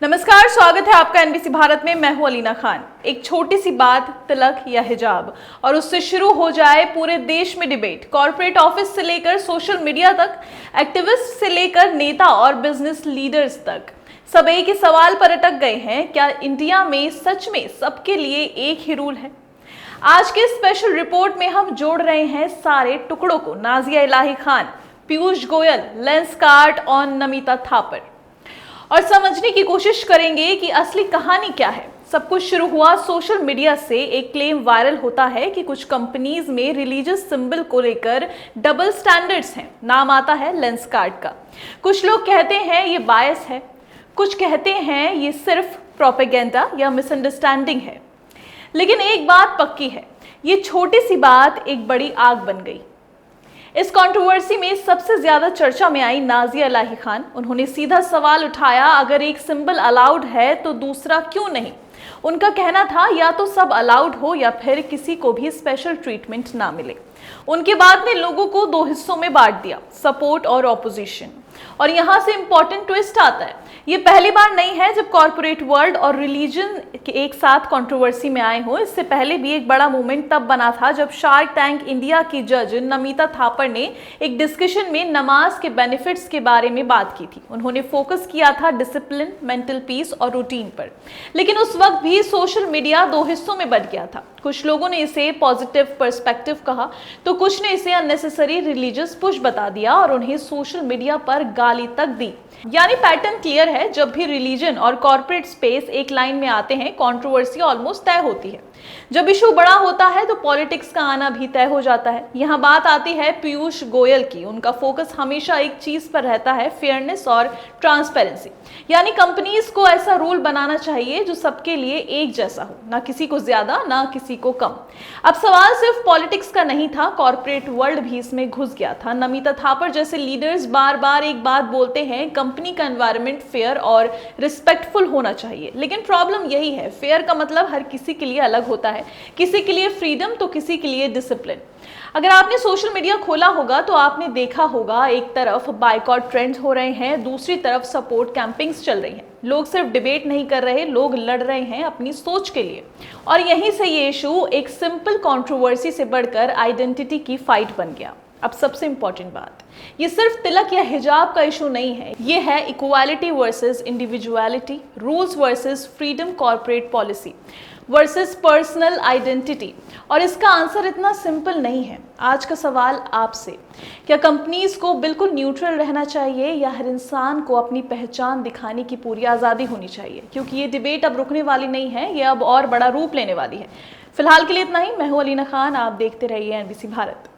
नमस्कार, स्वागत है आपका एनबीसी भारत में। मैं हूं अलीना खान। एक छोटी सी बात, तिलक या हिजाब, और उससे शुरू हो जाए पूरे देश में डिबेट। कॉर्पोरेट ऑफिस से लेकर सोशल मीडिया तक, एक्टिविस्ट से लेकर नेता और बिजनेस लीडर्स तक, सब एक ही सवाल पर अटक गए हैं, क्या इंडिया में सच में सबके लिए एक ही रूल है? आज के स्पेशल रिपोर्ट में हम जोड़ रहे हैं सारे टुकड़ों को। नाजिया इलाही खान, पीयूष गोयल, लेंसकार्ट और नमिता थापर, और समझने की कोशिश करेंगे कि असली कहानी क्या है। सब कुछ शुरू हुआ सोशल मीडिया से। एक क्लेम वायरल होता है कि कुछ कंपनीज में रिलीजियस सिंबल को लेकर डबल स्टैंडर्ड्स हैं। नाम आता है लेंसकार्ट का। कुछ लोग कहते हैं ये बायस है, कुछ कहते हैं ये सिर्फ प्रोपेगेंडा या मिसअंडरस्टैंडिंग है। लेकिन एक बात पक्की है, ये छोटी सी बात एक बड़ी आग बन गई। इस कंट्रोवर्सी में सबसे ज्यादा चर्चा में आई नाजिया इलाही खान। उन्होंने सीधा सवाल उठाया, अगर एक सिंबल अलाउड है तो दूसरा क्यों नहीं? उनका कहना था या तो सब अलाउड हो या फिर किसी को भी स्पेशल ट्रीटमेंट ना मिले। उनके बाद ने लोगों को दो हिस्सों में बांट दिया, सपोर्ट और ऑपोजिशन। और यहां से इंपॉर्टेंट ट्विस्ट आता है। ये पहली बार नहीं है जब कॉर्पोरेट वर्ल्ड और रिलीजन एक साथ कंट्रोवर्सी में आए हो। इससे पहले भी एक बड़ा मूवमेंट तब बना था जब शार्क टैंक इंडिया की जज नमिता थापर ने एक डिस्कशन में नमाज के बेनिफिट्स के बारे में बात की थी। उन्होंने फोकस किया था डिसिप्लिन, मेंटल पीस और रूटीन पर। लेकिन उस वक्त भी सोशल मीडिया दो हिस्सों में बंट गया था। कुछ लोगों ने इसे पॉजिटिव पर्सपेक्टिव कहा तो कुछ ने इसे अननेसेसरी रिलीजियस पुश बता दिया और उन्हें सोशल मीडिया पर गाली तक दी। यानी पैटर्न क्लियर है, जब भी रिलीजन और कॉर्पोरेट स्पेस एक लाइन में आते हैं, कंट्रोवर्सी ऑलमोस्ट तय होती है। जब इशू बड़ा होता है तो पॉलिटिक्स का आना भी तय हो जाता है। यहाँ बात आती है पीयूष गोयल की। उनका फोकस हमेशा एक चीज पर रहता है, फेयरनेस और ट्रांसपेरेंसी। यानी कंपनीज को ऐसा रूल बनाना चाहिए जो सबके लिए एक जैसा हो, ना किसी को ज्यादा ना किसी को कम। अब सवाल सिर्फ पॉलिटिक्स का नहीं था, कॉर्पोरेट वर्ल्ड भी इसमें घुस गया था। नमिता थापर जैसे लीडर्स बार बार एक बात बोलते हैं, कंपनी का एनवायरनमेंट फेयर और रिस्पेक्टफुल होना चाहिए। लेकिन प्रॉब्लम यही है, फेयर का मतलब हर किसी के लिए अलग होता है। किसी के लिए फ्रीडम तो किसी के लिए डिसिप्लिन। अगर आपने सोशल मीडिया खोला होगा तो आपने देखा होगा, एक तरफ बायकॉट ट्रेंड्स हो रहे हैं, दूसरी तरफ सपोर्ट कैंपिंग्स चल रही हैं। लोग सिर्फ डिबेट नहीं कर रहे, लोग लड़ रहे हैं अपनी सोच के लिए। और यहीं से ये इशू एक सिंपल कंट्रोवर्सी से बढ़कर आइडेंटिटी की फाइट बन गया। अब सबसे इंपॉर्टेंट बात, ये सिर्फ तिलक या हिजाब का इशू नहीं है, ये है equality versus individuality, rules versus freedom, corporate policy versus personal identity. और इसका आंसर इतना सिंपल नहीं है। आज का सवाल आपसे, क्या कंपनीज को बिल्कुल न्यूट्रल रहना चाहिए या हर इंसान को अपनी पहचान दिखाने की पूरी आज़ादी होनी चाहिए? क्योंकि ये डिबेट अब रुकने वाली नहीं है, ये अब और बड़ा रूप लेने वाली है। फिलहाल के लिए इतना ही। मैं हूं अलीना खान, आप देखते रहिए एनबीसी भारत।